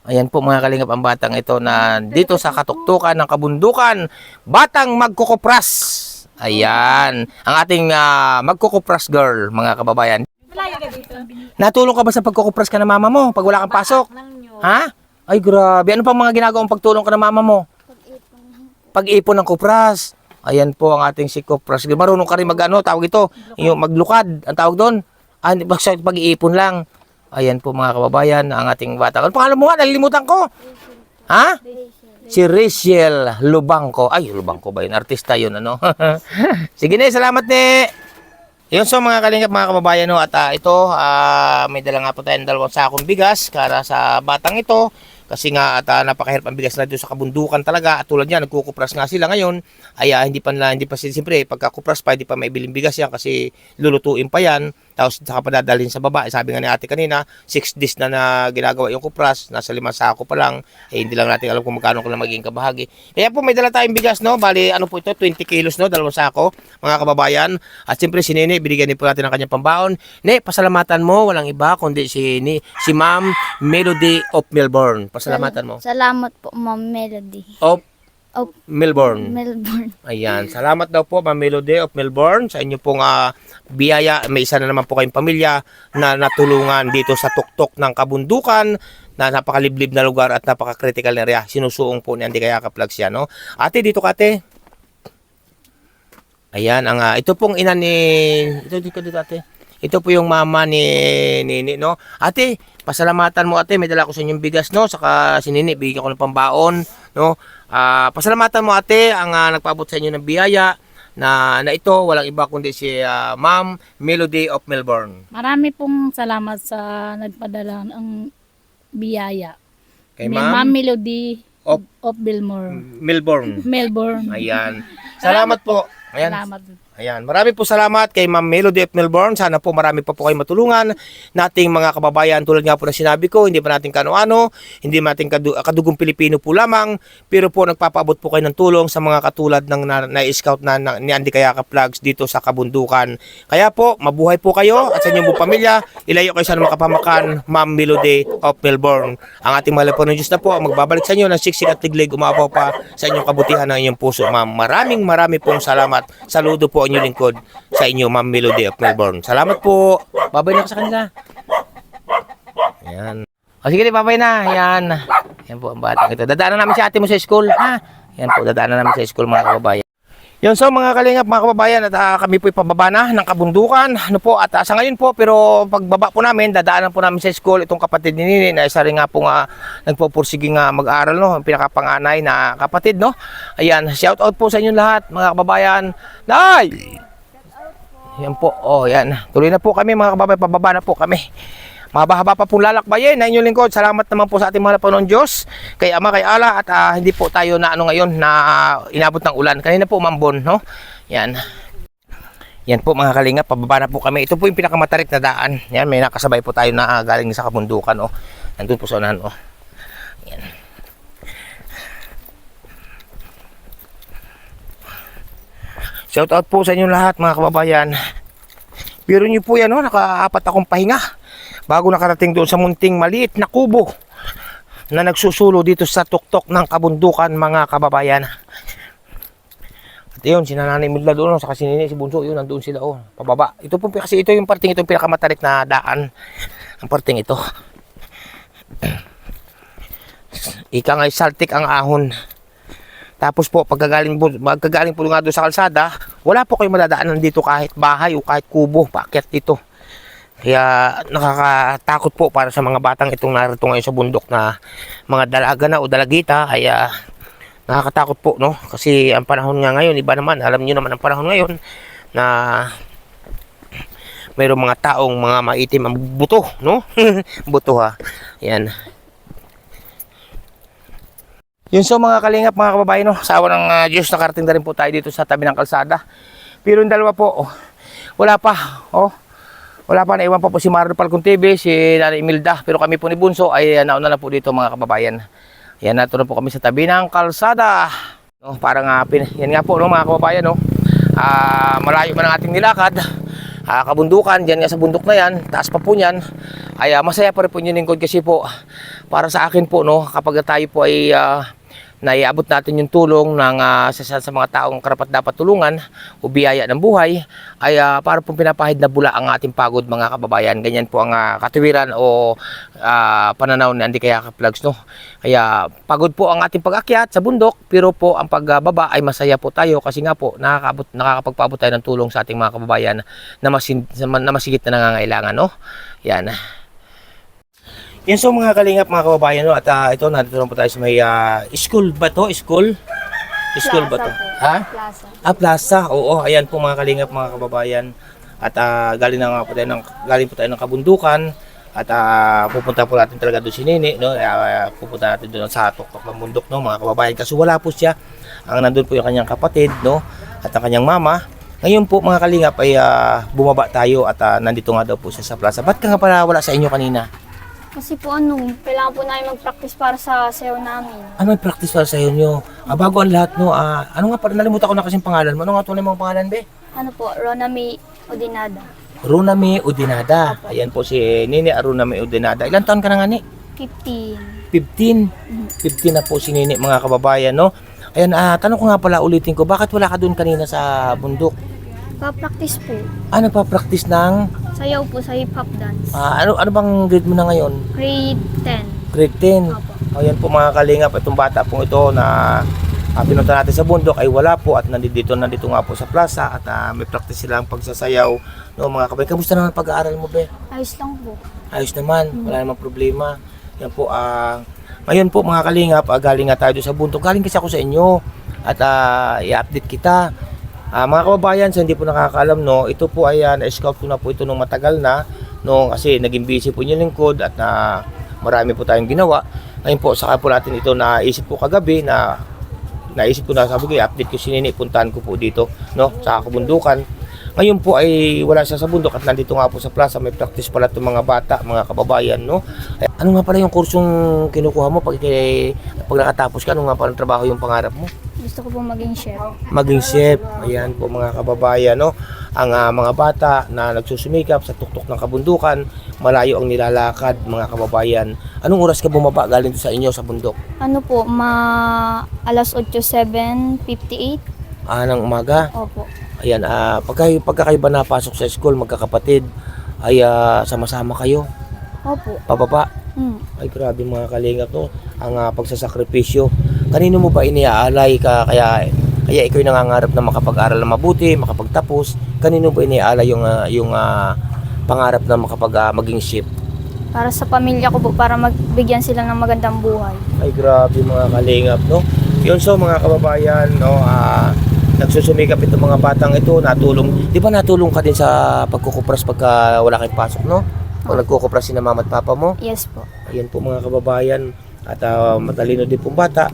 Ayan po mga kalingap ang batang ito na dito sa katuktukan ng kabundukan, batang magkukupras. Ayan, ang ating magkukupras girl, mga kababayan. Natulong ka ba sa pagkukupras ka ng mama mo pag wala kang pasok? Ha? Ay grabe. Ano pa mga ginagawang pagtulong ka ng mama mo? Pag-ipon ng kupras. Ayan po ang ating si kupras. Marunong ka rin tawag ito, yung maglukad, ang tawag doon. Pag-iipon lang. Ayan po mga kababayan, ang ating bata. Ano pangalan mo nga? Nalilimutan ko. Ha? Si Rachel Lubangco. Ay, Lubangco ba yun? Artista yun, ano? Sige na, salamat ne. Yun, so mga kalingap, mga kababayan, no, at ito, may dala nga po tayong 2 sakong bigas para sa batang ito. Kasi nga at napakahirap ang bigas na dito sa kabundukan talaga. At tulad yan, nagkukupras nga sila ngayon. Ay hindi pa siyempre pagkakupras pa, hindi pa may biling bigas yan kasi lulutuin pa yan. Tapos saka padadalhin sa baba. Sabi nga ni ate kanina, 6 days na ginagawa yung kupras. Nasa 5 sako pa lang. Hindi lang natin alam kung magkano ko lang magiging kabahagi. Kaya po may dala tayong bigas, no? Bali, ano po ito, 20 kilos, no? 2 sako, mga kababayan. At siyempre si Nene, binigyan din po natin ng kanyang pambaon. Ne, pasalamatan mo, walang iba kundi si Ma'am Melody of Melbourne. Pasalamatan mo. Salamat po, Ma'am Melody. Of Of Melbourne. Melbourne. Ayan, salamat daw po Ma'am Melody of Melbourne sa inyo pong biyaya. May isa na naman po kayong pamilya na natulungan dito sa tuktok ng kabundukan na napakaliblib na lugar at napaka-critical na area. Sinusuong po ni Andy Kayakap Vlogs yan, no? Ate, dito ka, ate. Ayan, ito pong ina ni... Ito, dito, ate. Ito po yung mama ni Nini, no? Ate, pasalamatan mo, ate. May dala ko sa inyong bigas, no? Saka si Nini, bigyan ko ng pambaon, no? Pasalamatan mo, ate, ang nagpaabot sa inyo ng biyaya na ito, walang iba kundi si Ma'am Melody of Melbourne. Marami pong salamat sa nagpadala ng biyaya. Kay May Ma'am Ma'am Melody of of Melbourne. Melbourne. Ayan. Salamat po. Ayan. Salamat. Ayan, marami po salamat kay Ma'am Melody of Melbourne. Sana po marami pa po kayo matulungan nating mga kababayan. Tulad nga po na sinabi ko, hindi pa natin kano-ano, hindi natin kadugong Pilipino po lamang, pero po nagpapaabot po kayo ng tulong sa mga katulad ng na-scout ni Andy Kayakap Vlogs dito sa kabundukan. Kaya po, mabuhay po kayo at sa inyong buong pamilya, ilayo kayo sa makapamakan, Ma'am Melody of Melbourne. Ang ating mahal po ng Diyos na po, magbabalik sa inyo ng siksik at tiglig, umapaw pa sa inyong kabutihan ng inyong puso, Ma'am. Marami pong salamat. Saludo po inyong lingkod sa inyo, Ma'am Melody of Melbourne. Salamat po. Babay na ako sa kanila. Ayan. O sige, babay na. Ayan. Ayan po ang batang ito. Dadaanan namin si ate mo sa school. Ha? Ayan po, dadaanan namin sa school, mga kababayan. Yun, so mga kalingap, mga kababayan, at kami po ipababa na ng kabundukan. Ano po, at sa ngayon po, pero pagbaba po namin, dadaanan po namin sa school itong kapatid ni Nini na isa rin nga po nga nagpupursige nga mag-aral, no? Ang pinakapanganay na kapatid, no? Ayan, shout out po sa inyo lahat, mga kababayan. Nay! Yan po, oh, yan. Tuloy na po kami, mga kababayan, pababa na po kami. Mahaba-haba pa pong lalakbayin na inyong lingkod. Salamat naman po sa ating mga Panginoon Diyos, kay Ama, kay Allah, at hindi po tayo na ngayon na inabot ng ulan. Kanina po umambon, no? Yan. Yan po mga kalingap, pababa na po kami. Ito po yung pinakamatarik na daan. Yan, may nakasabay po tayo na galing sa kabundukan, oh. Nandun po sa unahan, oh. Yan. Shout out po sa inyo lahat, mga kababayan. Biro nyo po yan, oh, naka-4 akong pahinga bago nakarating doon sa munting maliit na kubo na nagsusulo dito sa tuktok ng kabundukan, mga kababayan. At yun, sinananay Milda doon, sa kasinini, si Bunso, yun, nandoon sila, oh, pababa. Ito po, kasi ito yung parting, ito yung pinakamatarik na daan, ang parting ito. Ika nga'y saltik ang ahon. Tapos po, magkagaling po nga doon sa kalsada, wala po kayong madadaanan dito kahit bahay o kahit kubo, paakyat dito. Kaya nakakatakot po para sa mga batang itong narito ngayon sa bundok na mga dalaga na o dalagita, ay nakakatakot po, no? Kasi ang panahon nga ngayon, iba naman, alam niyo naman ang panahon ngayon na mayroong mga taong mga maitim ang buto, no? Buto, ha. Yan. Yun, so mga kalingap, mga kababayan, no? Sa awa ng Diyos, nakarating na rin po tayo dito sa tabi ng kalsada. Pero yung dalawa po, oh, wala pa, oh. Wala pa, naiwan pa po si Mario Falcon TV, si Nanay Imelda. Pero kami po ni Bunso ay nauna na po dito, mga kababayan. Yan, nato na po kami sa tabi ng kalsada. No, parang yan nga po, no, mga kababayan, no? Malayo pa ng ating nilakad. Kabundukan, dyan nga sa bundok na yan, taas pa po yan. Ay masaya pa rin po yung lingkod kasi po, para sa akin po, no, kapag tayo po ay naiabot natin yung tulong ng sa mga taong karapat dapat tulungan o biyaya ng buhay, ay para pong pinapahid na bula ang ating pagod, mga kababayan. Ganyan po ang katuwiran o pananaw ni Andy Kayakap Vlogs, no? Kaya pagod po ang ating pag-akyat sa bundok, pero po ang pagbaba ay masaya po tayo kasi nga po nakakapagpaabot tayo ng tulong sa ating mga kababayan na masigit na nangangailangan, no? Yan. Yan so mga kalingap, mga kababayan, no? At ito, nandito na po tayo sa may school ba to? School? School ba to? Plaza po. Ha? Plaza. Plaza. Oo, ayan po mga kalingap, mga kababayan. At galing po tayo ng kabundukan. At pupunta po natin talaga doon si Nini, no? Pupunta natin doon sa tuktok ng bundok, no, mga kababayan. Kasi wala po siya. Ang nandun po yung kanyang kapatid, no? At ang kanyang mama. Ngayon po mga kalingap ay bumaba tayo at nandito nga daw po siya sa plaza. Ba't ka nga pala wala sa inyo kanina? Kasi po kailangan po namin mag-practice para sa sayaw namin. May practice para sa inyo. Bago ang lahat, no? Ano nga pala, nalimutan ko na kasing pangalan mo. Ano nga tunay mong pangalan, be? Ano po, Rona May Odinada. Runami Udinada. Ayan po si Nini Runami Udinada. Ilan taon ka na nga, ni? 15. 15 na po si Nini, mga kababayan, no? Ayan, tanong ko nga pala, ulitin ko, bakit wala ka doon kanina sa bundok? Pa-practice po. Nagpa-practice ng, Sayaw po sa hip-hop dance. ano bang grade mo na ngayon? Grade 10. Grade 10. Opo. Ayan po mga kalingap, itong bata pong ito na pinunta natin sa bundok ay wala po at nandito nga po sa plaza at may practice silang pagsasayaw. No, mga kababayan, kamusta naman pag-aaral mo, be? Ayos lang po. Ayos naman, wala namang problema. Yan po, ngayon po mga kalingap, galing nga tayo doon sa bundok. Galing kasi ako sa inyo at i-update kita. Mga kababayan, sa hindi po nakakaalam, no, ito po ay na-scout ko na po ito nung matagal na, no, kasi naging busy po yung lingkod at marami po tayong ginawa. Ngayon po, saka po natin ito naisip po kagabi na naisip ko na, sabi ko, i-update ko si Nini, puntahan ko po dito, no, sa kabundukan. Ngayon po ay wala siya sa bundok at nandito nga po sa plaza, may practice pala itong mga bata, mga kababayan, no. Ano nga pala yung kursong kinukuha mo pag nakatapos ka? Ano nga pala trabaho yung pangarap mo? Gusto ko po maging chef. Maging chef. Ayan po mga kababayan, no. Ang mga bata na nagsusumikap sa tuktok ng kabundukan, malayo ang nilalakad, mga kababayan. Anong oras ka bumaba galing sa inyo sa bundok? Ano po, alas 8:07:58. Ng umaga. Opo. Ayan, pagka kayo ba napasok sa school, magkakapatid, ay sama-sama kayo? Opo. Pababa? Ay grabe mga kalingap, no. Ang pagsasakripisyo. Kanino mo ba iniaalay ka kaya ikaw yung nangangarap na makapag-aral na mabuti, makapagtapos? Kanino ba iniaalay yung pangarap na maging chef? Para sa pamilya ko po, para magbigyan sila ng magandang buhay. Ay grabe mga kalingap, no. Yun, so mga kababayan, no, nagsusumikap itong mga batang ito, natulong. Di ba natulong ka din sa pagkukupras pagka wala kayong pasok, no? Pag nagkukupras si na mama at papa mo? Yes po. Ayan po mga kababayan. At matalino din pong bata.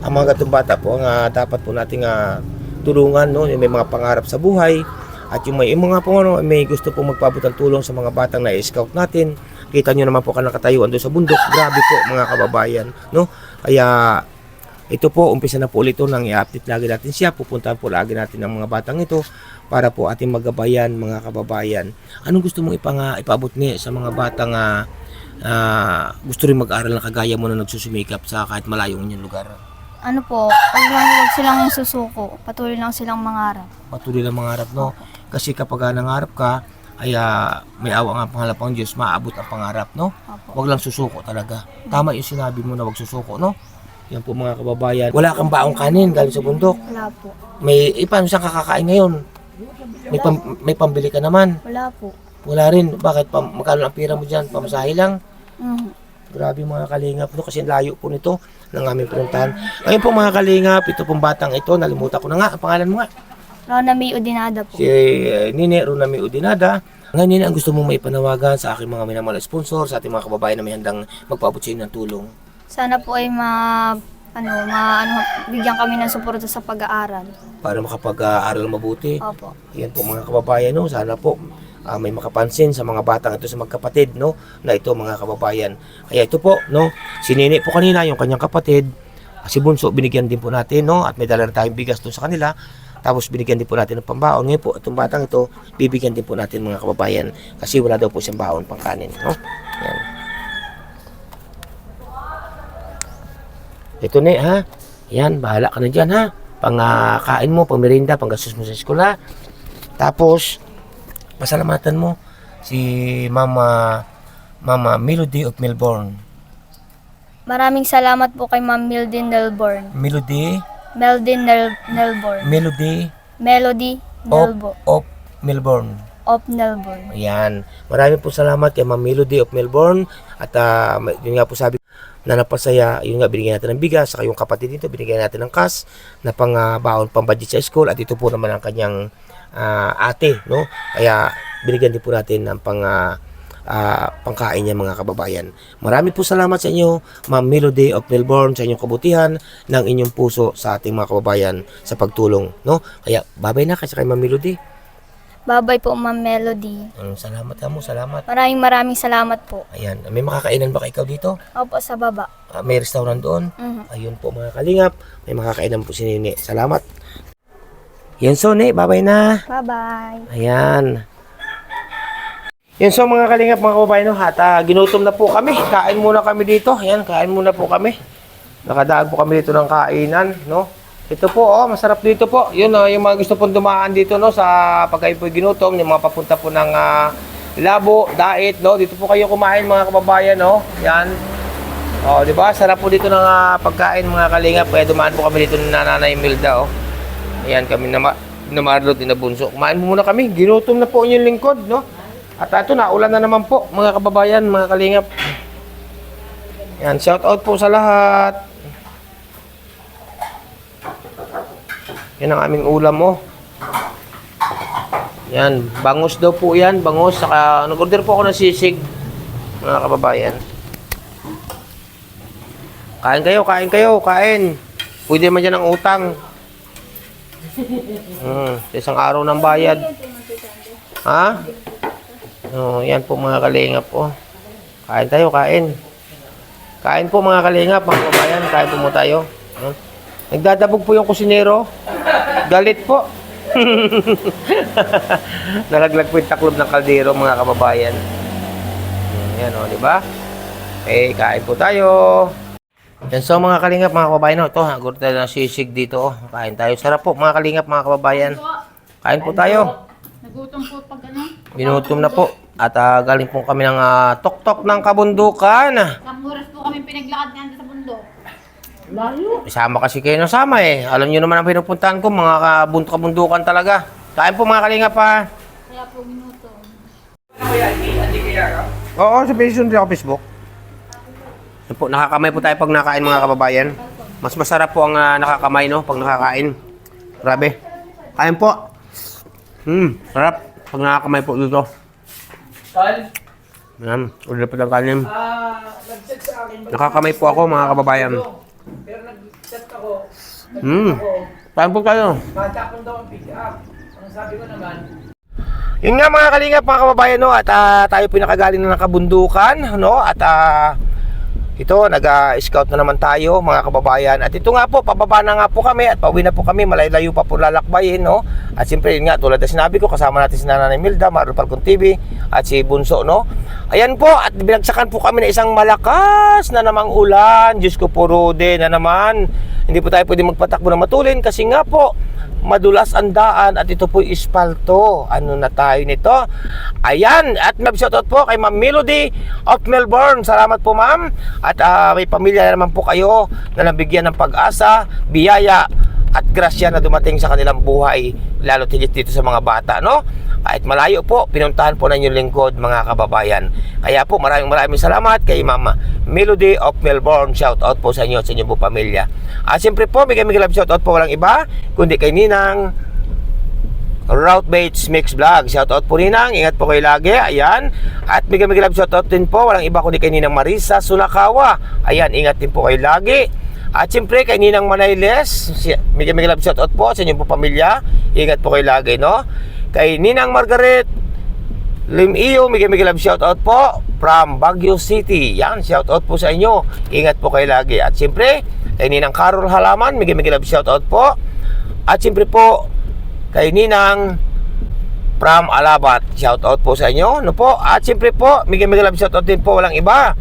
Ang mga gatong bata po ang dapat po nating tulungan, no? Yung may mga pangarap sa buhay. At yung mga po may gusto pong magpaabot ng tulong sa mga batang na-scout natin. Kita nyo naman po ka nakatayuan doon sa bundok. Grabe po mga kababayan, no? Kaya ito po, umpisa na po ulit ito nang i-update lagi natin siya. Pupuntahan po lagi natin ang mga batang ito para po ating magabayan, mga kababayan. Anong gusto mong ipaabot ni sa mga batang gusto rin mag-aral na kagaya mo na nagsusumikap sa kahit malayong inyong lugar? Ano po, huwag silang susuko. Patuloy lang silang mangarap. Patuloy lang mangarap, no? Kasi kapag nangarap ka, ay may awa nga ang pangalapang Diyos, maabot ang pangarap, no? Opo. Huwag lang susuko talaga. Tama yung sinabi mo na huwag susuko, no? Yan po mga kababayan. Wala kang baong kanin galing sa bundok. Wala po. Paano siyang kakakain ngayon? May pambili ka naman. Wala po. Wala rin. Bakit? Magkano ang pira mo dyan? Pamasahe lang? Grabe mga kalingap, no? Kasi layo po nito ng aming pinuntahan. Ngayon po mga kalingap, ito pong batang ito, nalimutan ko na nga. Ang pangalan mo nga? Rona May Odinada po. Si Nini Runami Udinada. Ngayon, Nini, ang gusto mong maipanawagan sa aking mga minamahal na sponsor, sa ating mga kababayan na may handang magpaabot sa inyo ng tulong. Sana po ay bigyan kami ng suporta sa pag-aaral. Para makapag-aaral mabuti. Opo. Yan po mga kababayan, no? Sana po may makapansin sa mga batang ito sa magkapatid, no? Na ito mga kababayan. Kaya ito po, no? Si Nini po kanina, yung kanyang kapatid, si Bunso, binigyan din po natin, no? At may dala na tayong bigas doon sa kanila. Tapos binigyan din po natin ng pambaon. Ngayon po, itong batang ito, bibigyan din po natin mga kababayan. Kasi wala daw po siyang baon pang kanin, no? Yan. Ito ni, ha? Yan, bahala ka na dyan, ha? Pang-kain mo, pang-merinda, pang-gastos mo sa eskwela. Tapos, pasalamatan mo si Mama Melody of Melbourne. Maraming salamat po kay Ma'am Meldin Nelborn. Melody Melborn. Melody Melody of Melbourne. of Melbourne. Ayan. Maraming po salamat kay Ma'am Melody of Melbourne. At yun nga po sabi na napasaya, yun nga binigyan natin ng bigas, saka yung kapatid dito binigyan natin ng cash na pang baon, pang budget sa school, at ito po naman ang kanyang ate, no? Kaya binigyan din po natin ng pangkain niya, mga kababayan. Marami po salamat sa inyo, Ma'am Melody of Melbourne, sa inyong kabutihan ng inyong puso sa ating mga kababayan sa pagtulong, no? Kaya babay na kasi kay Ma'am Melody. Babay po, Ma'am Melody. Salamat mo, salamat. Maraming salamat po. Ayan, may makakainan ba ikaw dito? Opo, sa baba. May restaurant doon. Ayun po, mga kalingap, may makakainan po si Nene. Salamat. Yan, so ne, babay na. Bye-bye. Ayan. Yan, so mga kalingap, mga kababayan, no, at ginutom na po kami. Kain muna kami dito. Ayan, kain muna po kami. Nakadaan po kami dito ng kainan, no? Ito po, masarap dito po. Yun, yung mga gusto pong dumaan dito, no, sa pagkain po ginutom, yung mga papunta po ng Labo, Dait, no? Dito po kayo kumain, mga kababayan, no? Yan. Di ba? Sarap po dito ng pagkain, mga kalingap. Kaya dumaan po kami dito ng Nanay Milda, Ayan, kami na Marlot, na Bunso. Kumain muna kami. Ginutom na po yung lingkod, no? At ito, naulan na naman po, mga kababayan, mga kalingap. Yan, shout out po sa lahat. Yan ang aming ulam, Yan, bangus daw po yan, bangus. Saka, nag-order po ako ng sisig, mga kababayan. Kain kayo, kain. Pwede naman dyan ang utang. Isang araw ng bayad. Ha? Yan po, mga kalingap, Kain tayo, kain. Kain po, mga kalingap, mga kababayan. Kain po mo tayo. Nagdadabog po yung kusinero. Galit po. Nalaglag po yung taklob ng kaldero, mga kababayan. Yan, di ba? Kain po tayo. Yan, so mga kalingap, mga kababayan, ito, guro tayo ng sisig dito, Kain tayo. Sarap po, mga kalingap, mga kababayan. Kain po tayo. Nagutom po pag ano? Ginutom na po. At galing po kami ng tok-tok ng kabundukan. Isang oras po kami pinaglakad niyan sa bundok. Isama kasi kayo nasama Alam nyo naman ang pinupuntahan ko, mga kabundukan talaga. Kain po, mga kalingap, Kaya po minuto. Oo, sa Facebook. Yan po, nakakamay po tayo pag nakain, mga kababayan. Mas masarap po ang nakakamay, no? Pag nakakain. Grabe. Kain po. Sarap. Pag nakakamay po dito. Yan, order po ng kanin. Nakakamay po ako, mga kababayan. Pero nag-chat ako. Kain po tayo. Matapon daw ang pick up. Ang sabi ko naman, Yun nga, mga kalingap, mga kababayan, no? At tayo pinakagaling na ng kabundukan, no? At ito, nag-scout na naman tayo, mga kababayan. At ito nga po, pababa na nga po kami at pauwi na po kami. Malayo pa po lalakbayin, no? At siyempre, yun nga, tulad na sinabi ko, kasama natin si Nanay Milda, Marlon Falcon TV, at si Bunso, no? Ayan po, at binagsakan po kami na isang malakas na namang ulan. Diyos ko po, Rode na naman. Hindi po tayo pwede magpatakbo na matulin kasi nga po, madulas ang daan at ito po ispalto. Ano na tayo nito? Ayan, at mag-shoutout po kay Ma'am Melody of Melbourne. Salamat po, ma'am. At may pamilya na naman po kayo na nabigyan ng pag-asa, biyaya at grasya na dumating sa kanilang buhay, lalo tigit dito sa mga bata, no? Kahit malayo po, pinuntahan po na inyong lingkod, mga kababayan. Kaya po, maraming salamat kay Ma'am Melody of Melbourne. Shout out po sa inyo at sa inyong po pamilya. At siyempre po, may love shout out po walang iba, kundi kay Ninang Route Baits Mix Vlog. Shout out po, Ninang, ingat po kayo lagi. Ayan. At may love shout out din po walang iba kundi kay Ninang Marisa Sulakawa. Ayan, ingat din po kayo lagi. At siyempre kay Ninang Manayles, may love shout out po sa inyong po pamilya. Ingat po kayo lagi, no? Kay Ninang Margaret Lim-iyo, may love shout out po from Baguio City. Yan, shout out po sa inyo. Ingat po kayo lagi. At siyempre, kay Ninang Carol Halaman, may love shout out po. At siyempre po, kay Ninang from Alabat, shout out po sa inyo. No po? At siyempre po, may love shout out din po walang iba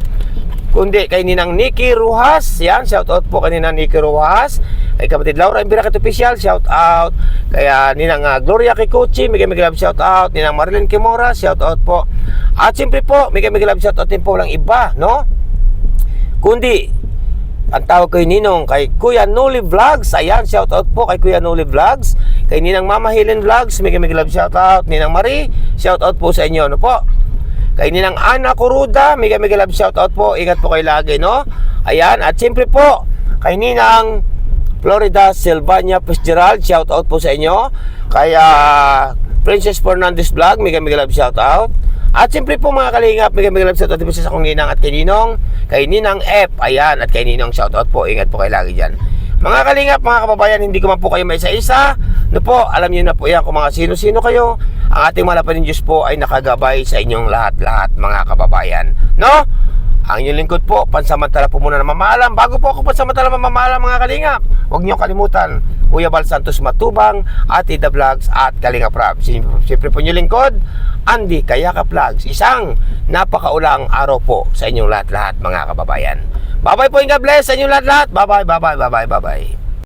kundi kay Ninang Nikki Ruhas. Yan, shout out po kay Ninang Nikki Ruhas. Kay kapatid Laura Imbiracat Official, shout out. Kaya Ninang Gloria Kikuchi, may love shout out. Ninang Marilyn Kimora, shout out po. At siyempre po, may love shout out din po walang iba, no? Kundi ang tawag kay Ninong, kay Kuya Noli Vlogs. Ayan, shoutout po kay Kuya Noli Vlogs. Kay Ninang Mama Helen Vlogs, mega love shoutout. Ninang Marie, shoutout po sa inyo, no po. Kay Ninang Ana Kuruda, mega love shoutout po. Ingat po kayo lagi, no? Ayan, at siyempre po, kay Ninang Florida Silvania Fitzgerald, shoutout po sa inyo. Kay Princess Fernandez Vlog, mega love shoutout. At siyempre po mga kalingap, mega love shoutout po sa akong Ninang at kay Ninong, kay Ninang F, ayan, at kay Ninong shoutout po. Ingat po kayo lagi dyan. Mga kalingap, mga kababayan, hindi ko man po kayo may isa-isa. No po, alam niyo na po yan kung mga sino-sino kayo. Ang ating malapanin Diyos po ay nakagabay sa inyong lahat-lahat, mga kababayan. No? Ang inyong lingkod po, pansamantala po muna na mamaalam. Bago po ako pansamantala mamaalam, mga kalingap, huwag niyo kalimutan, Kuya Bal Santos Matubang, Ate The Vlogs, at Kalingap Rab. Siyempre po niyo lingkod, Andy Kayakap Vlogs. Isang napakaulang araw po sa inyong lahat-lahat, mga kababayan. Bye-bye po, and God bless sa inyong lahat-lahat. Bye-bye, bye-bye, bye-bye, bye-bye.